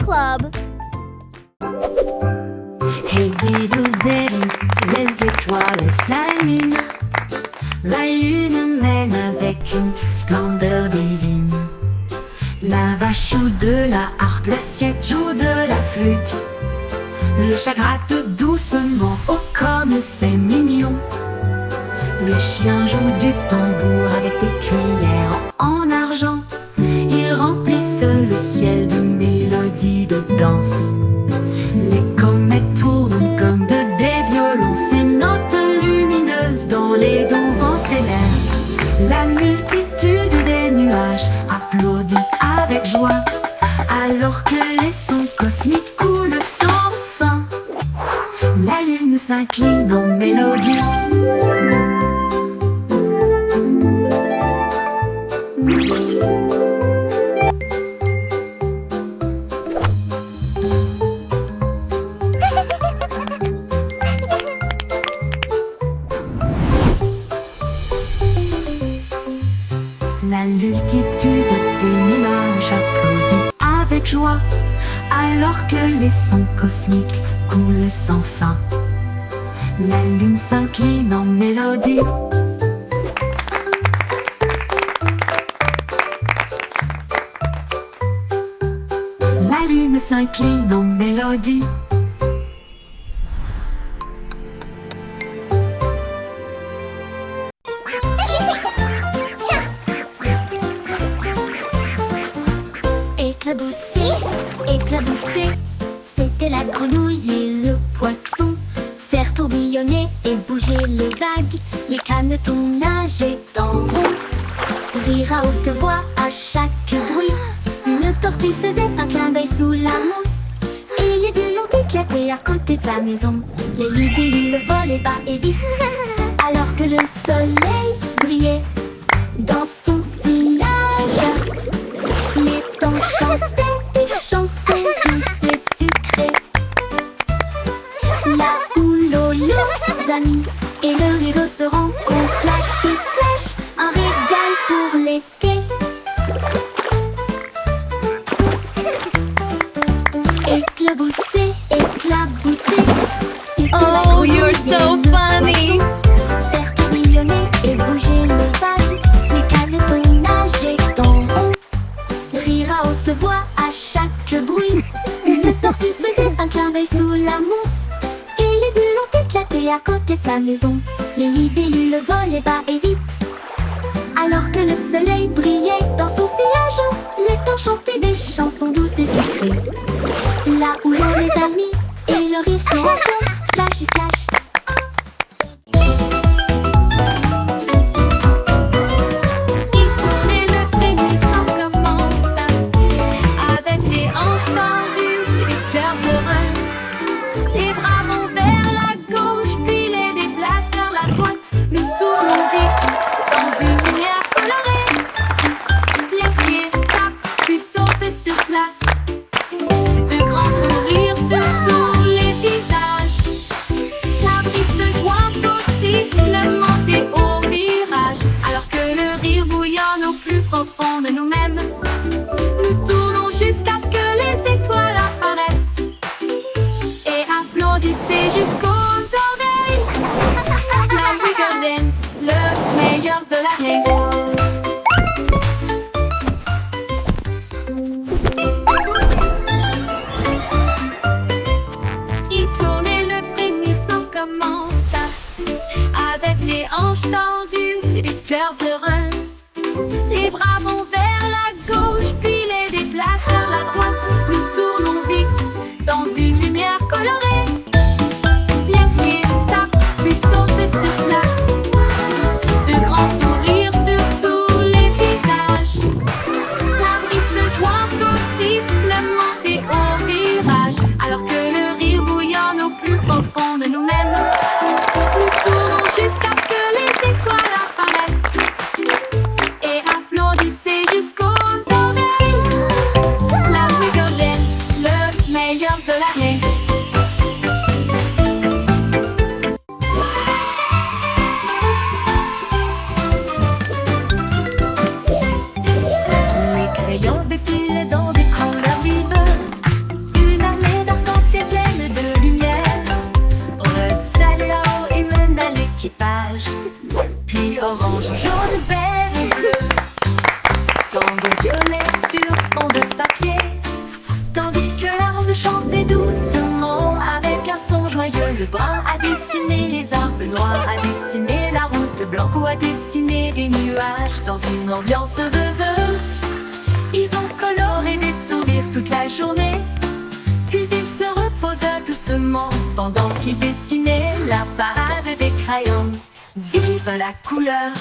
Club. Hey diddle-diddle, les étoiles s'allument. La lune mène avec une splendeur divine. La vache joue de la harpe, l'assiette joue de la flûte. Le chat gratte doucement, oh comme c'est mignon. Le chien joue du tambour avec des cuillères en argent. Ils remplissent le ciel de mélodies de danse. Les comètes tournent comme des violons, ces notes lumineuses dans les doux vents stellaires. La multitude des nuages applaudit avec joie, alors que les sons cosmiques coulent sans fin. La lune s'incline en mélodie. La multitude des nuages applaudit avec joie, alors que les sons cosmiques coulent sans fin. La lune s'incline en mélodie. La lune s'incline en mélodie. Éclabousser, éclabousser, c'était la grenouille et le poisson. Faire tourbillonner et bouger les vagues, les canetons nageaient en rond. Rire à haute voix à chaque bruit, une tortue faisait un clin d'œil sous la mousse. Et les bulles ont éclaté à côté de sa maison. Les libellules volaient bas et vite, alors que le soleil brillait dans son sillage. Les temps chantaient des chansons douces et sucrées. La houle aux amis et le rire se rencontrent. Splash et splash, un régal pour l'été. Éclabousser, éclabousser, c'était la Oh, grenouille you're et so le funny. poisson. Faire tourbillonner et bouger les vagues, les canetons nageaient en rond. Rire à haute voix à chaque bruit, une tortue faisait un clin d'œil sous la mousse. Et les bulles ont éclaté à côté de sa maison. Les libellules volaient bas et vite, alors que le soleil brillait dans son sillage. Les temps chantaient des chansons douces et sucrées. Là où l'on les amis et le rire se rencontrent. Splash et splash. Il tournait le frémissement commence, avec les hanches tendues, les cœurs heureux. Les bras vont vers la gauche, puis les déplacent vers la droite. Nous tournons vite dans une lumière colorée. Les pieds tapent, puis sautent sur place. De grands sourires sur tous les visages. La brise se joint au sifflement et au virage, alors que le rire bouillonne au plus profond de nous-mêmes. Nous tournons jusqu'à ce que les étoiles apparaissent et applaudissez jusqu'aux oreilles. La Wiggle Dance, le meilleur de l'année. Il tourne et le frémissement commence, avec les hanches tendues et les cœurs heureux. Les bras vont vers la gauche, puis les déplacent vers la droite. Nous tournons vite dans une lumière colorée. Les pieds tapent, puis sautent sur place. De grands sourires sur tous les visages. La brise se joint au sifflement et au virage, alors que le rire bouillonne au plus profond de nous-mêmes. Nous tournons jusqu'à ce que les étoiles apparaissent et applaudissez jusqu'aux oreilles. La Wiggle Dance, le meilleur de l'année. Les crayons défilent dans des couleurs vives. Tambour violet sur fond de papier, tandis que la rose chantait doucement avec un son joyeux. Le brun a dessiné les arbres, le noir a dessiné la route, blanc a dessiné des nuages dans une ambiance rêveuse. Ils ont coloré des sourires toute la journée, puis ils se reposent doucement pendant qu'ils dessinaient la parade des crayons. Vive la couleur!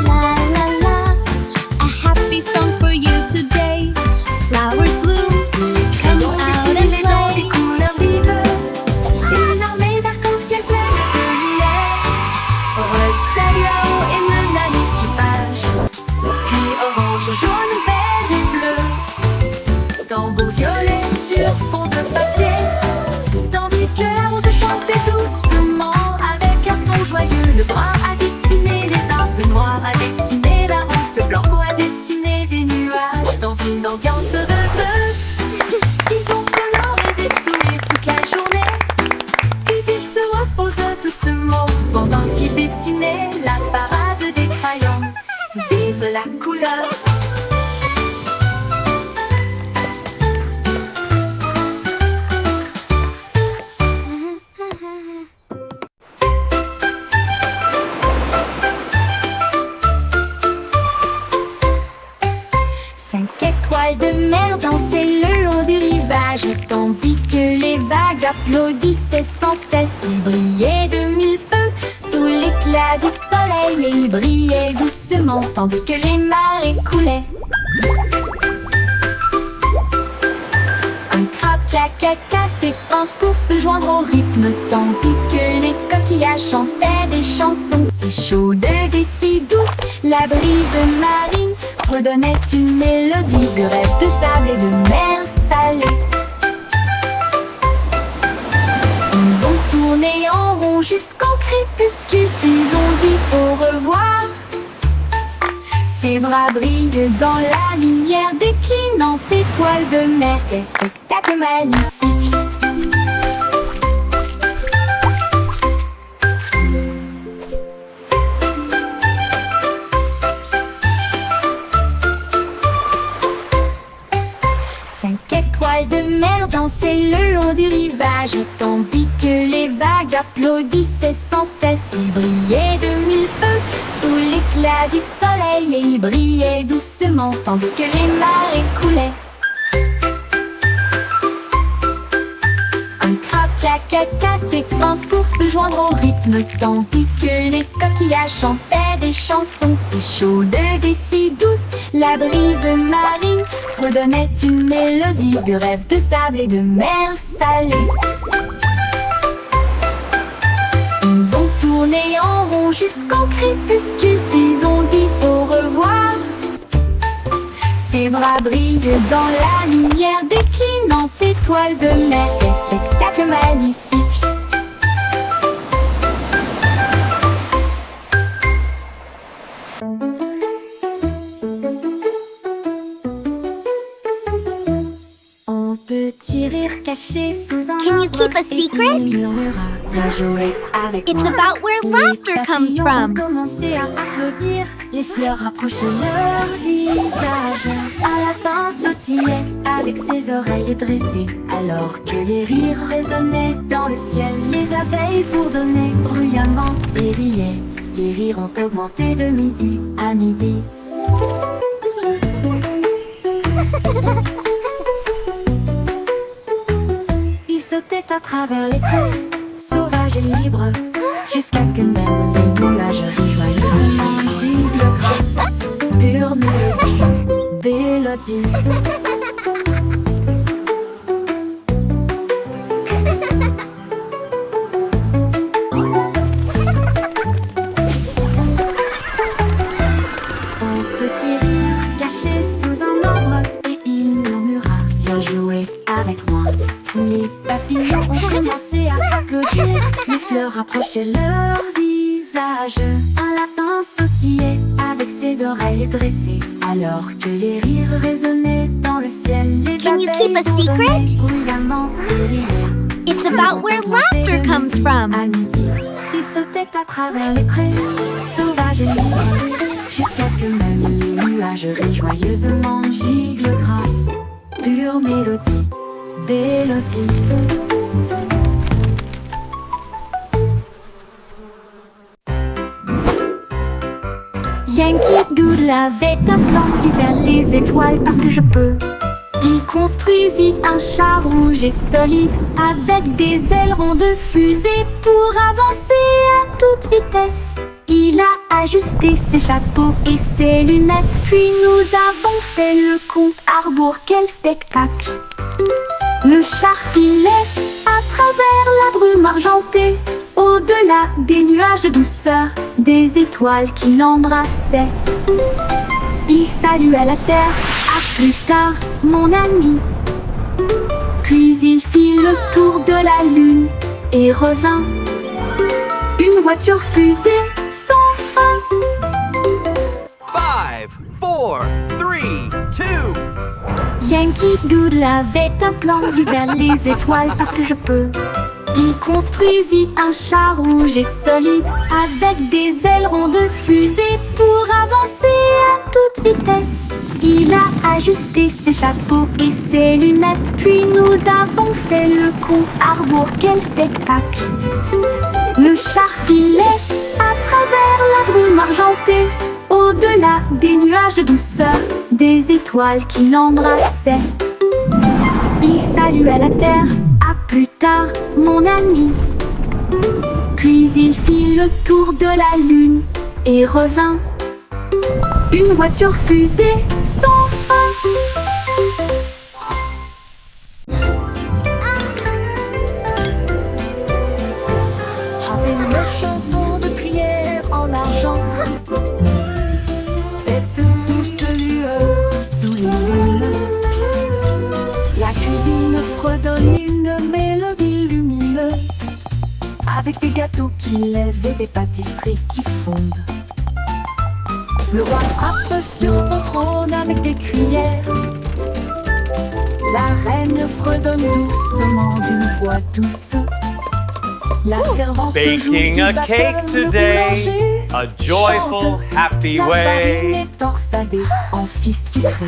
La la la, a happy song for you today. Flowers bloom, come out and Défilés dans play. des couleurs vives, une armée d'arc-en-ciel pleine de lumière. Rose, celle-là-haut et même à l'équipage, puis orange, jaune, vert et bleu. Tambour violet sur fond de papier, tandis que la rose chantait doucement avec un son joyeux. Le brun a dessiné les arbres, le noir a dessiné la route, blanc a dessiné des nuages dans une ambiance rêveuse. Ils ont coloré des sourires toute la journée, puis ils se reposent doucement pendant qu'ils dessinaient la parade des crayons. Vive la couleur! Cinq étoiles de mer dansaient le long du rivage, tandis que les vagues applaudissaient sans cesse. Ils brillaient de mille feux sous l'éclat du soleil, et ils brillaient doucement tandis que les marées coulaient. Un crabe caca s'épanse pour se joindre au rythme, tandis que les coquillages chantaient des chansons si chaudes et si douces. La brise marine redonnait une mélodie de rêve de sable et de mer salée. Ils ont tourné en rond jusqu'au crépuscule, puis ont dit au revoir. Ses bras brillent dans la lumière déclinante étoile de mer. Quel spectacle magnifique! Cinq étoiles de mer dansaient le long du rivage, tandis que les vagues applaudissaient sans cesse. Ils brillaient de mille feux sous l'éclat du soleil, et ils brillaient doucement tandis que les marées coulaient. Un crabe caca s'épanse pour se joindre au rythme, tandis que les coquillages chantaient des chansons si chaudes et si douces. La brise marine redonnait une mélodie de rêve de sable et de mer salée. Ils ont tourné en rond jusqu'au crépuscule, puis ont dit au revoir. Ses bras brillent dans la lumière déclinante étoile de mer. Quel spectacle magnifique! Petit rire caché sous un Can you arbre, keep a et secret? il murmura, viens jouer avec It's moi. about where Les laughter comes papillons from. ont commencé à applaudir, les fleurs rapprochaient leur visage. Un lapin sautillait avec ses oreilles dressées, alors que les rires résonnaient dans le ciel. Les abeilles bourdonnaient bruyamment et riaient. Les rires ont augmenté de midi à midi. Ils sautaient à travers les prés, sauvages et libres, jusqu'à ce que même les nuages rient joyeusement. Gigle grosse, pure mélodie, mélodie. Un petit rire caché sous un arbre, et il murmura, viens jouer avec moi. Les papillons ont commencé à applaudir, les fleurs rapprochaient leur visage. Un lapin sautillait avec ses oreilles dressée, alors que les rires résonnaient dans le ciel. Les Can you keep a abeilles secret? bourdonnaient bruyamment de rire. It's about where laughter comes from. À midi, ils sautaient à travers les prés, sauvages et libres, jusqu'à ce que même les nuages rient joyeusement, gigle grâce, pure mélodie, mélodie. Yankee Doodle avait un plan visant les étoiles parce que je peux. Il construisit un char rouge et solide avec des ailerons de fusée pour avancer à toute vitesse. Il a ajusté ses chapeaux et ses lunettes, puis nous avons fait le compte à rebours. Quel spectacle! Le char filait à travers la brume argentée, au-delà des nuages de douceur, des étoiles qui l'embrassaient. Il saluait la terre, à plus tard, mon ami. Puis il fit le tour de la lune et revint. Une voiture fusée sans fin. 5, 4, 3, 2. Yankee Doodle avait un plan visant les étoiles parce que je peux. Il construisit un char rouge et solide avec des ailerons de fusée pour avancer à toute vitesse. Il a ajusté ses chapeaux et ses lunettes, puis nous avons fait le compte à rebours. Quel spectacle! Le char filait à travers la brume argentée, au-delà des nuages de douceur, des étoiles qui l'embrassaient. Il saluait la terre, à plus tard, mon ami. Puis il fit le tour de la lune et revint. Une voiture fusée sans fin. J'avais une chanson de prière en argent. Cette douce lueur sous les lunes. La cuisine fredonne une mélodie lumineuse, avec des gâteaux qui lèvent et des pâtisseries qui fondent. Le roi frappe sur son trône avec des cuillères. La reine fredonne doucement d'une voix douce. La servante Baking joue a du cake batteur, le today, boulanger a joyful, chante. happy La farine way. est torsadée en fils sucré.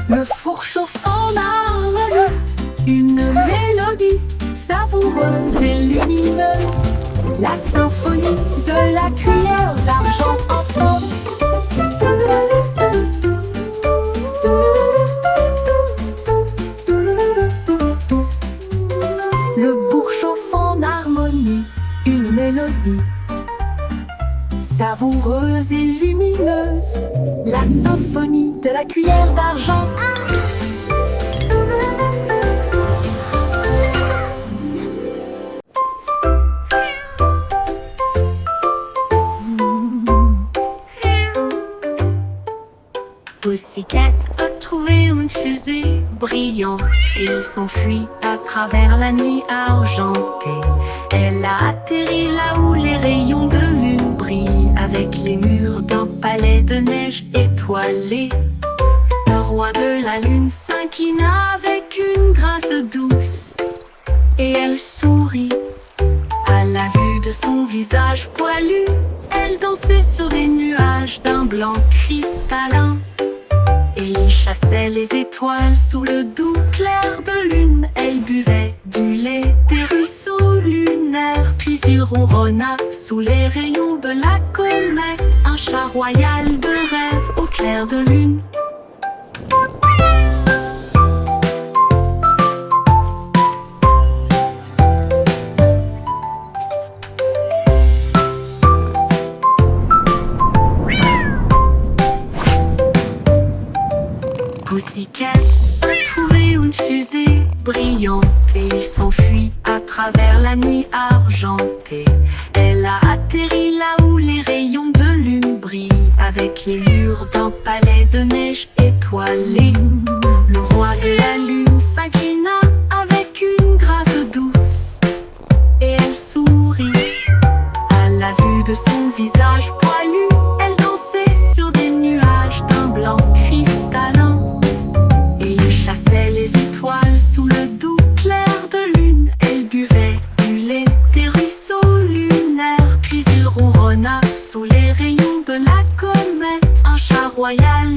Le four chauffe en harmonie, une mélodie savoureuse et lumineuse. La symphonie de la cuillère d'argent entend. Le bourg chauffe en harmonie, une mélodie savoureuse et lumineuse. La symphonie de la cuillère d'argent. Pussycat a trouvé une fusée brillante et il s'enfuit à travers la nuit argentée. Elle a atterri là où les rayons de lune brillent, avec les murs d'un palais de neige étoilé. Le roi de la lune s'inclina avec une grâce douce et elle sourit à la vue de son visage poilu. Elle dansait sur des nuages d'un blanc cristallin. Et il chassait les étoiles sous le doux clair de lune. Elle buvait du lait des ruisseaux lunaires. Puis il ronronna sous les rayons de la comète. Un chat royal de rêve au clair de lune. Pussycat a trouvé une fusée brillante et il s'enfuit à travers la nuit argentée. Elle a atterri là où les rayons de lune brillent, avec les murs d'un palais de neige étoilé. Le roi de la lune s'inclina avec une grâce douce et elle sourit à la vue de son visage poilu. Elle dansait sur des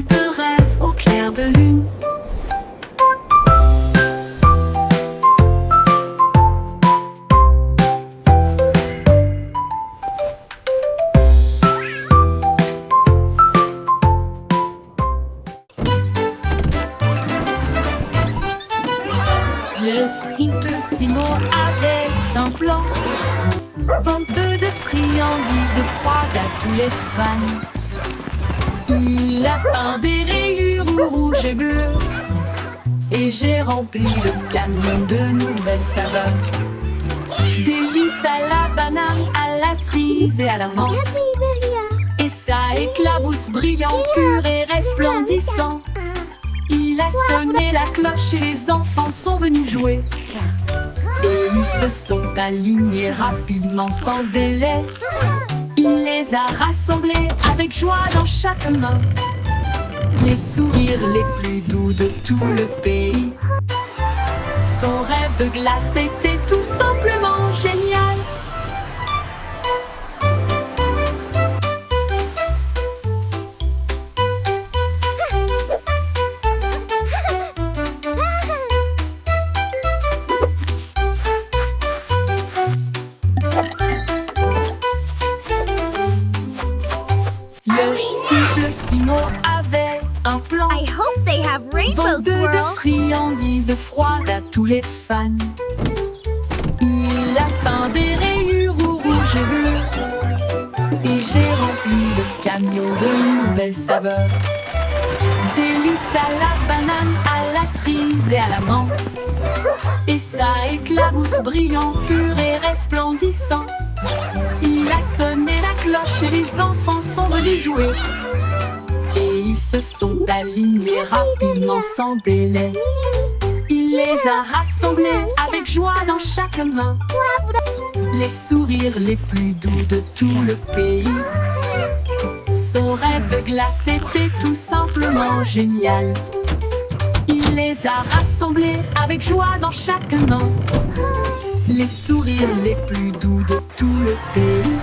de rêve au clair de lune. Le simple Simon avait un plan, venteux de friandises froides à tous les fans. Il a peint des rayures rouges et bleues, et j'ai rempli le camion de nouvelles saveurs. Délices à la banane, à la cerise et à la menthe. Et ça éclabousse brillant, pur et resplendissant. Il a sonné la cloche et les enfants sont venus jouer. Et ils se sont alignés rapidement sans délai. Il les a rassemblés avec joie dans chaque main. Les sourires les plus doux de tout le pays. Son rêve de glace était tout simplement génial. Le simple Simon avait un plan, I hope they have rainbow venteux de swirl. friandises froides à tous les fans. Il a peint des rayures rouges et bleues, et j'ai rempli le camion de nouvelles saveurs. Délices à la banane, à la cerise et à la menthe. Et ça éclabousse brillant, pur et resplendissant. Il a sonné la cloche et les enfants sont venus jouer. Et ils se sont alignés rapidement sans délai. Il les a rassemblés avec joie dans chaque main. Les sourires les plus doux de tout le pays. Son rêve de glace était tout simplement génial. Il les a rassemblés avec joie dans chaque main. Les sourires les plus doux de tout le pays.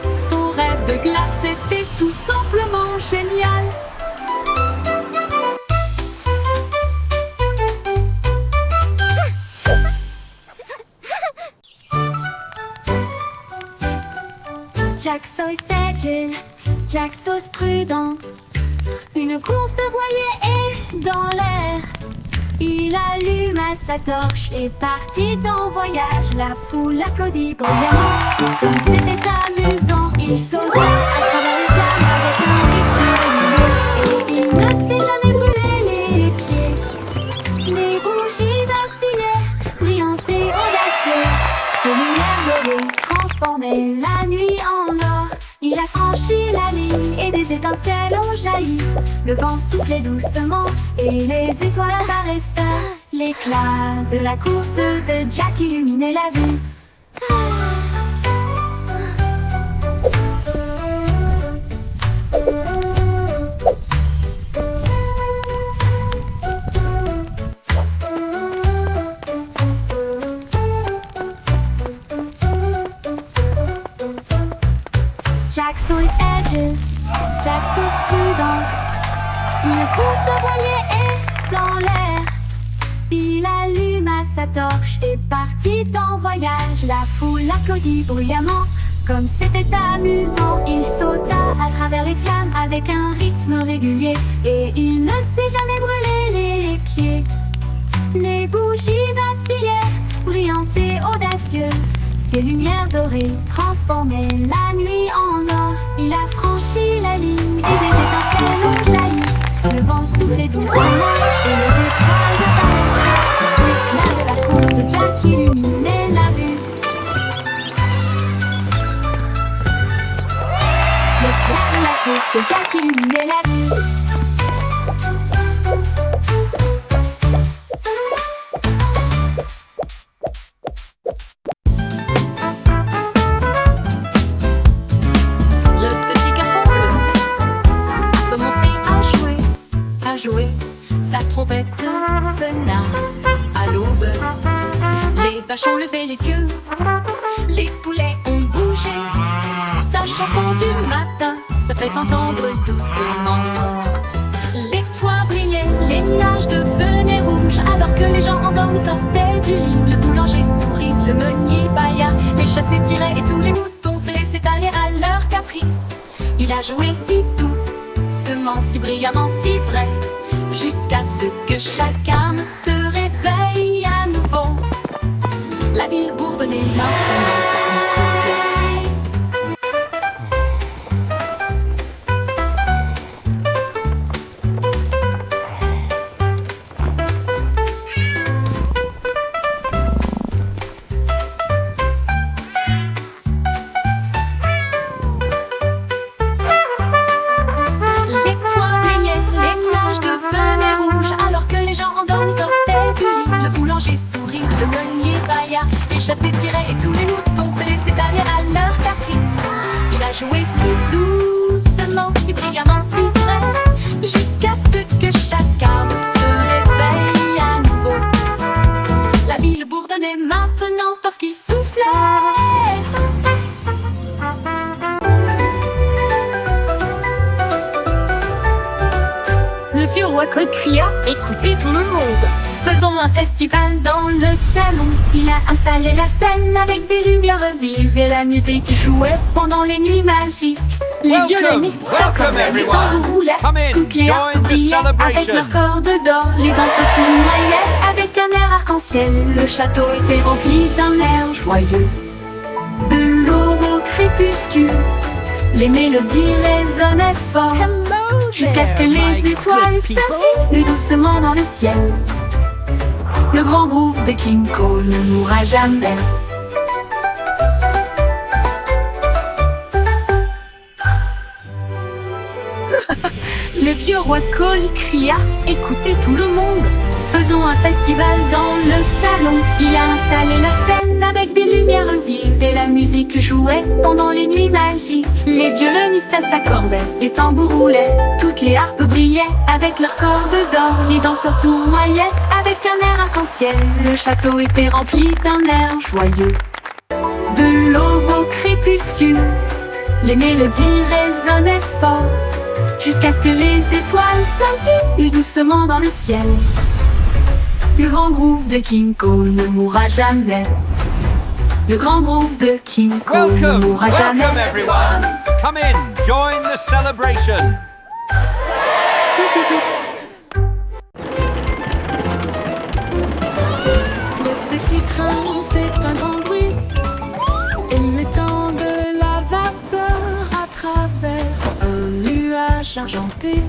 Son rêve de glace était tout simplement génial. Jack Sauce agile, Jack Sauce prudent. Une course de voilier est dans l'air. Il allume sa torche et partit en voyage. La foule applaudit bruyamment. Comme c'était amusant, il sauta à travers les flammes avec un rythme régulier. Et il ne s'est jamais brûlé les pieds. Les bougies vacillaient, brillantes et audacieuses. Ses lumières dorées transformaient la nuit en or. Il a franchi la ligne et des étincelles ont jailli. Le vent soufflait doucement et les étoiles apparaissaient. L'éclat de la course de Jack illuminait la vue. Jack Sauce agile, Jack Sauce prudent. Une course de voilier est dans l'air. Il alluma sa torche et partit en voyage. La foule applaudit bruyamment. Comme c'était amusant, il sauta à travers les flammes avec un rythme régulier. Et il ne s'est jamais brûlé les pieds. Les bougies vacillaient, brillantes et audacieuses. Ses lumières dorées transformaient la nuit en or. Il a franchi la ligne et des étincelles ont jailli. Le vent soufflait doucement et les étoiles apparaissaient. L'éclat de la course de Jack illuminait la vue. L'éclat de la course de Jack illuminait la vue. Sa trompette sonna à l'aube. Les vaches ont levé les yeux, les poulets ont bougé. Sa chanson du matin se fait entendre doucement. endormis sortaient du lit. Le boulanger sourit, le meunier bâilla, les chats s'étiraient et tous les moutons se laissaient aller à leur caprice. Il a joué si doucement, si brillamment, si vrai, jusqu'à ce que chacun se réveille à nouveau. La ville bourdonnait maintenant parce qu'il soufflait. Le meunier bâilla, les chats s'étiraient et tous les moutons se laissaient aller à leur caprice. Il a joué si doucement, si brillamment, si vrai, jusqu'à ce que chacun se réveille à nouveau. La ville bourdonnait maintenant parce qu'il soufflait. Le vieux roi Cole cria: écoutez tout le monde, faisons un festival dans le salon. Il a installé la scène avec des lumières vives et la musique jouait pendant les nuits magiques. Les violonistes s'accordaient, les tambours roulaient, toutes les harpes brillaient avec leurs cordes d'or. Les danseurs tournoyaient avec un air arc-en-ciel. Le château était rempli d'un air joyeux. De l'aube au crépuscule, les mélodies résonnaient fort, jusqu'à ce que les étoiles scintillent doucement dans le ciel. Le grand groupe de King Cole ne mourra jamais. Le vieux roi Cole cria: écoutez tout le monde, faisons un festival dans le salon. Il a installé la scène avec des lumières vives et la musique jouait pendant les nuits magiques. Les violonistes s'accordaient, les tambours roulaient, toutes les harpes brillaient avec leurs cordes d'or. Les danseurs tournoyaient avec un air arc-en-ciel. Le château était rempli d'un air joyeux. De l'aube au crépuscule, les mélodies résonnaient fort, jusqu'à ce que les étoiles scintillent doucement dans le ciel. Le grand groupe de King Cole ne mourra jamais. Le grand groupe de King Cole ne Welcome, mourra jamais. welcome everyone. Come in, join the celebration. Le petit train fait un grand bruit, émettant de la vapeur à travers un nuage argenté.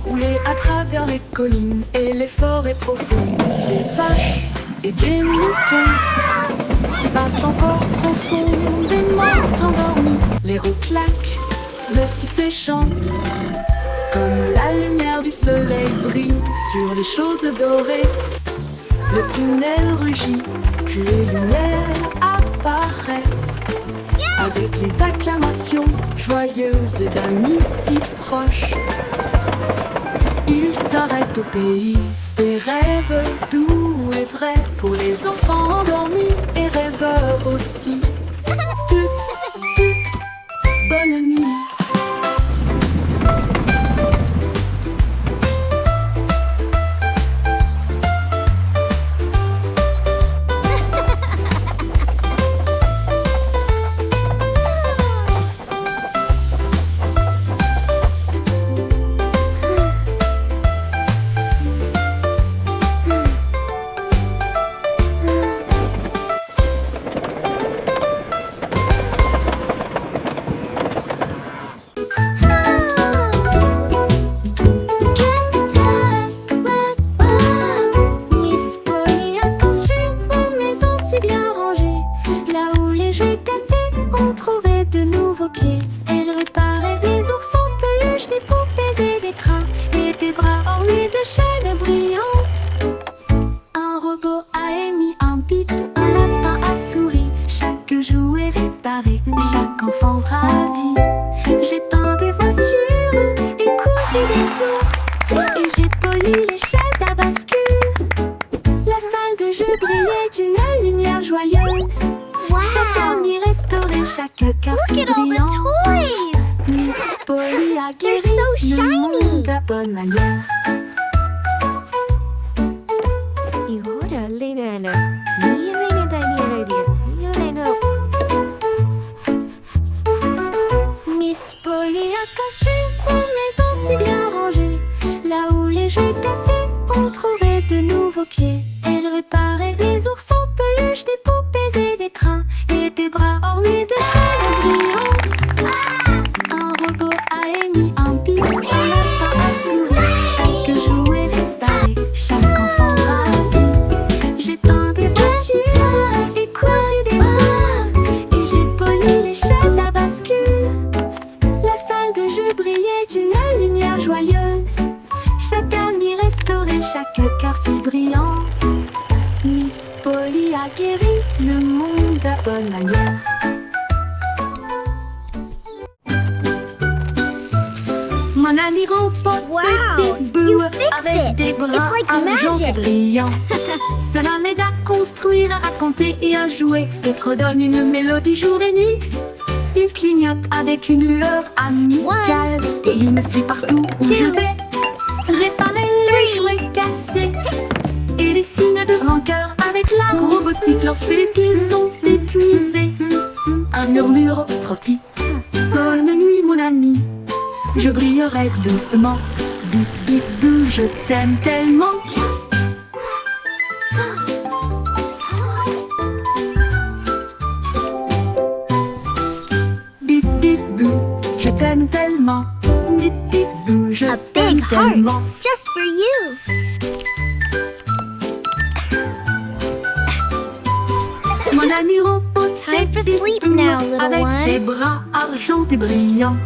Rouler à travers les collines et les forêts profondes. Des vaches et des moutons passent encore profondément endormis. Les roues claquent, le sifflet chante, comme la lumière du soleil brille sur les choses dorées. Le tunnel rugit, puis les lumières apparaissent, avec les acclamations joyeuses d'amis si proches. Il s'arrête au pays des rêves doux et vrais, pour les enfants endormis et rêveurs aussi. Bonne nuit. Chaque enfant ravi. J'ai peint des voitures et cousu des ours, et j'ai poli les chaises à bascule. La salle de jeu brillait d'une lumière joyeuse. Chaque ami restauré, chaque carte Look at all the brillante. toys! Miss Polly a They're guéri so le shiny. monde à bonne manière. Y hora guéri le monde à bonne manière. Mon ami robot Wow, Big Boo you fixed avec it. des bras It's like argent et magic. brillants. Cela m'aide à construire, à raconter et à jouer et redonne une mélodie jour et nuit. Il clignote avec une lueur amicale et il me suit partout où je vais. Réparer les jouets cassés et les signes de rancœur avec la robotique lorsqu'ils sont épuisés. Un murmure rôti. Bonne nuit mon ami, je brillerai doucement. Bip bip bou, je t'aime tellement. Bip bip bou, je t'aime tellement. Bip bip bou, je A t'aime big heart, tellement. just for you. Mon ami robot, Time for Bip sleep Boo, now, little avec one. des bras argentés brillants.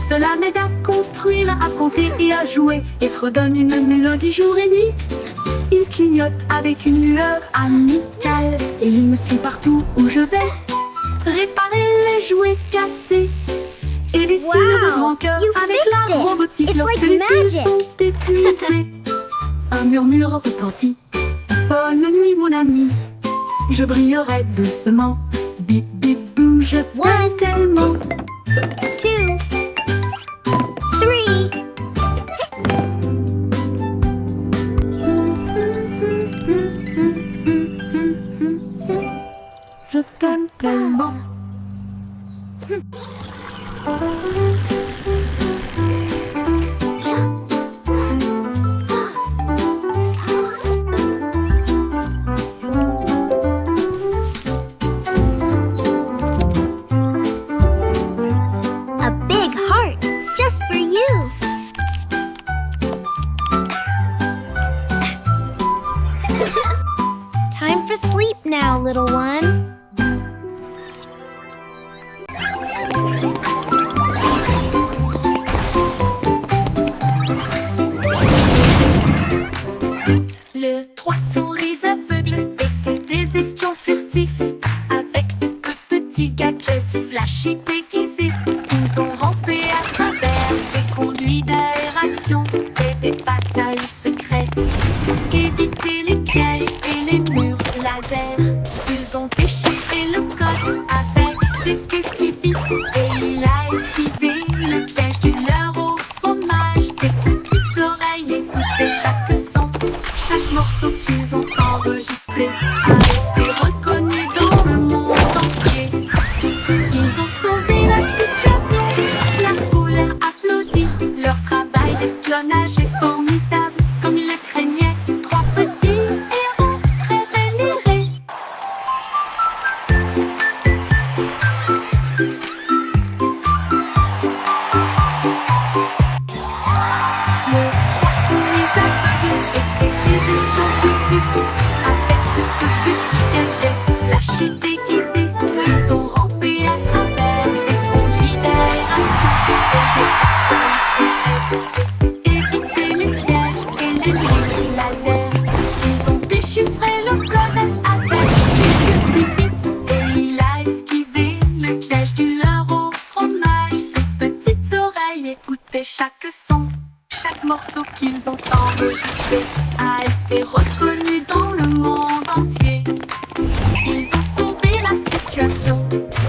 Cela m'aide à construire, à raconter et à jouer et redonne une mélodie jour et nuit. Il clignote avec une lueur amicale et il me suit partout où je vais. Réparer les jouets cassés et les signes de Wow, rancœur you avec fixed la it. robotique It's lorsque like les piles magic. sont épuisés. Un murmure retentit. Bonne nuit mon ami, je brillerai doucement. Bip bip bou, je t'aime One. tellement. 2, 3. Je t'aime tellement. A big heart, just for you. Time for sleep now, little one. Le trois souris aveugles étaient des espions furtifs avec de petits gadgets flashy déguisés. Ils ont rampé à travers des conduits d'aération et des passages secrets. Éviter les pièges et les murs laser. Ils ont déchiré le code avec des queues si vite et il a esquivé le piège du leurre au fromage. Ses petites oreilles écoutaient chaque son. Chaque morceau qu'ils ont enregistré a été reconnu dans le monde entier. Ils ont sauvé la situation, la foule a applaudi. Leur travail d'espionnage est formidable, comme ils le craignaient. Trois petits héros très vénérés. Les trois souris aveugles étaient des espions furtifs avec de petits gadgets flashy déguisés. Ils ont rampé à travers des conduits d'aération et des passages secrets. Éviter les pièges et les murs laser. Ils ont déchiffré le code avec des queues si vite et il a esquivé le piège du leurre au fromage. Ses petites oreilles écoutaient chaque son. Chaque morceau qu'ils ont enregistré a été reconnu dans le monde entier. Ils ont sauvé la situation,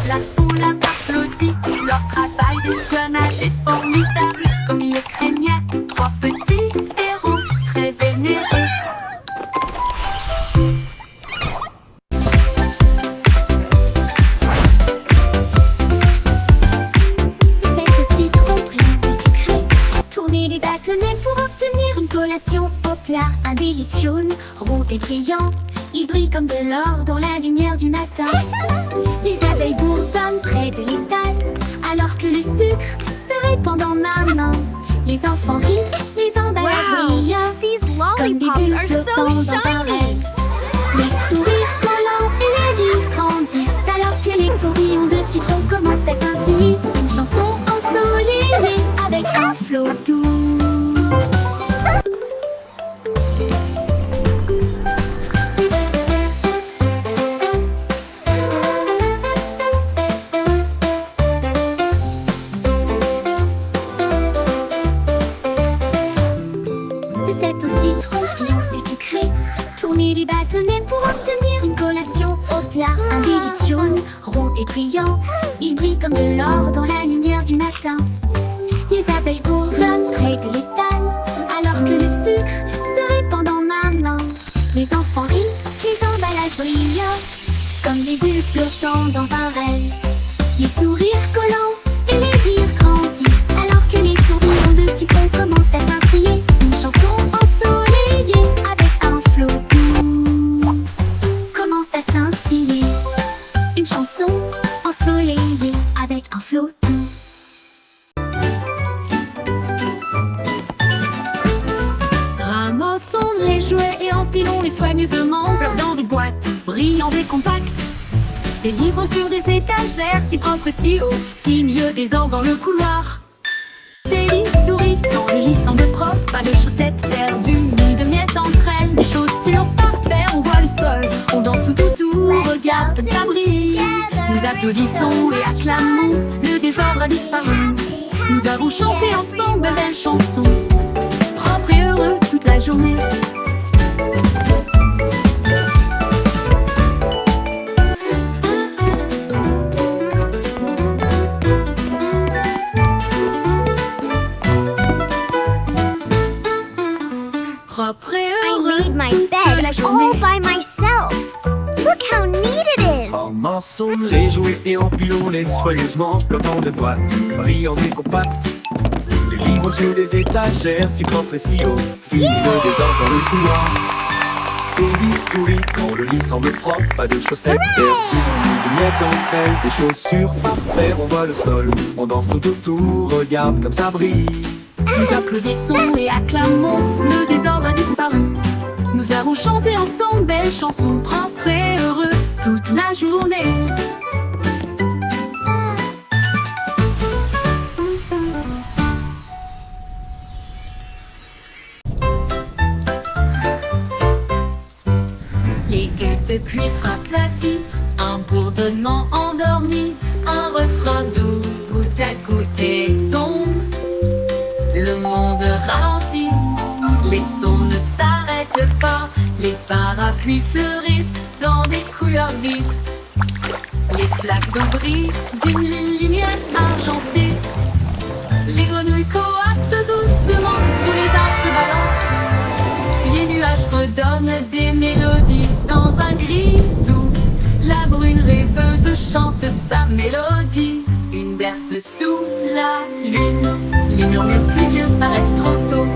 la foule a applaudi. Leur travail d'espionnage est formidable, comme ils le craignaient. Trois petits héros très vénérés. C'est aussi compris des secrets. Tourner les bâtonnets pour obtenir une collation au plat. Un délice jaune, roux et brillant. Il brille comme de l'or dans la lumière du matin. Les abeilles bourdonnent près de l'étal, alors que le sucre se répand dans ma main. Les enfants rient, les emballages brillent. These Comme des lollipops bulles are so flottant dans un shiny. rêve. Les sourires collants et les villes grandissent, alors que les tourbillons de citron commencent à scintiller. Une chanson ensoleillée avec un flot doux. bâtonnets pour obtenir une collation au plat. Un délice jaune, rond et brillant. Il brille comme de l'or dans la lumière du matin. Les abeilles bourdonnent près de l'étal, alors que le sucre se répand dans ma main. Les enfants rient, les emballages brillent comme des bulles flottant dans un rêve. Les sourires collants et les rires grandissent, alors que les tourbillons de citron commencent à scintiller. Une chanson ensoleillée avec un flot doux commence à scintiller. Une chanson ensoleillée avec un flot doux. Ramassons les jouets et empilons-les soigneusement dans des boîtes brillantes et compactes. Des livres sur des étagères si propres et si hauts, qui milieu des ordres dans le couloir. Des lits souris dans le lit semble propre, pas de chaussettes perdues ni de miettes entre elles. Des chaussures par paire, on voit le sol, on danse tout autour, regarde comme ça brille. Nous applaudissons et acclamons, le désordre a disparu. Nous avons chanté ensemble de belles chansons, propres et heureux toute la journée. Propre et I heureux made my toute bed la journée. all by myself. Look how neat it is. Ramassons les jouets et empilons-les soigneusement, flottant de boîtes, brillants et compacts. Les livres sur des étagères, si propres et si hauts, finit le désordre dans le couloir. Teddy sourit quand le lit semble propre, pas de chaussettes perdues, ni de miettes entre elles. Des chaussures par paire, on voit le sol, on danse tout autour, regarde comme ça brille. Nous applaudissons et acclamons, le désordre a disparu. Nous avons chanté ensemble belles chansons, propres et heureux toute la journée. Les gouttes de pluie frappent la vitre, un bourdonnement endormi, un refrain doux, goutte à goutte tombe. Le monde ralentit, les sons ne s'arrêtent pas, les parapluies fleurissent dans des couleurs vives. Les flaques d'eau brillent d'une lumière argentée. Les grenouilles coassent doucement, tous les arbres se balancent. Les nuages redonnent des mélodies dans un gris doux. La brune rêveuse chante sa mélodie. Une berce sous la lune, les murmures pluvieux s'arrêtent trop tôt.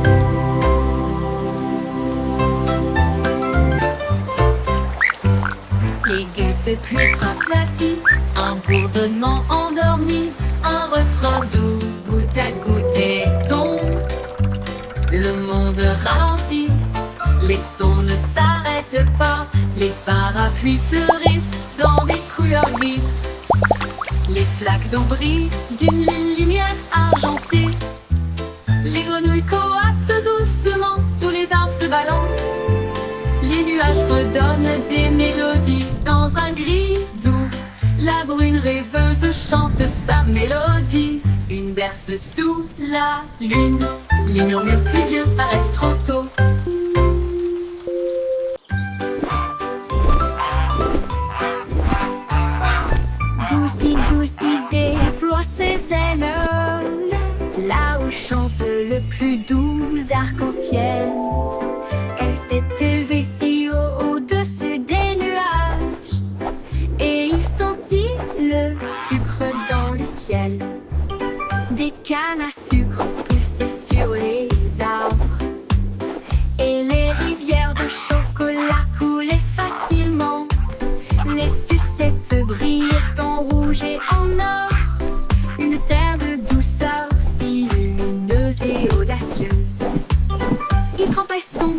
Les gouttes de pluie frappent la vitre, un bourdonnement endormi, un refrain doux, goutte à goutte tombe. Le monde ralentit, les sons ne s'arrêtent pas, les parapluies fleurissent dans des couleurs vives. Les flaques d'eau brillent d'une lumière argentée. Les grenouilles coassent doucement, tous les arbres se balancent. Les nuages redonnent des mélodies dans un gris doux. La brune rêveuse chante sa mélodie. Une berce sous la lune, les murmures pluvieux s'arrêtent trop tôt. Goosey déploie ses ailes, là où chante le plus doux arc-en-ciel. Elle s'est élevée si haut au-dessus des nuages, et il sentit le sucre dans le ciel. Des cannes à sucre poussaient sur les arbres, et les rivières de chocolat coulaient facilement. Les sucettes brillaient en rouge et en or, une terre de douceur si lumineuse et audacieuse. Il trempait son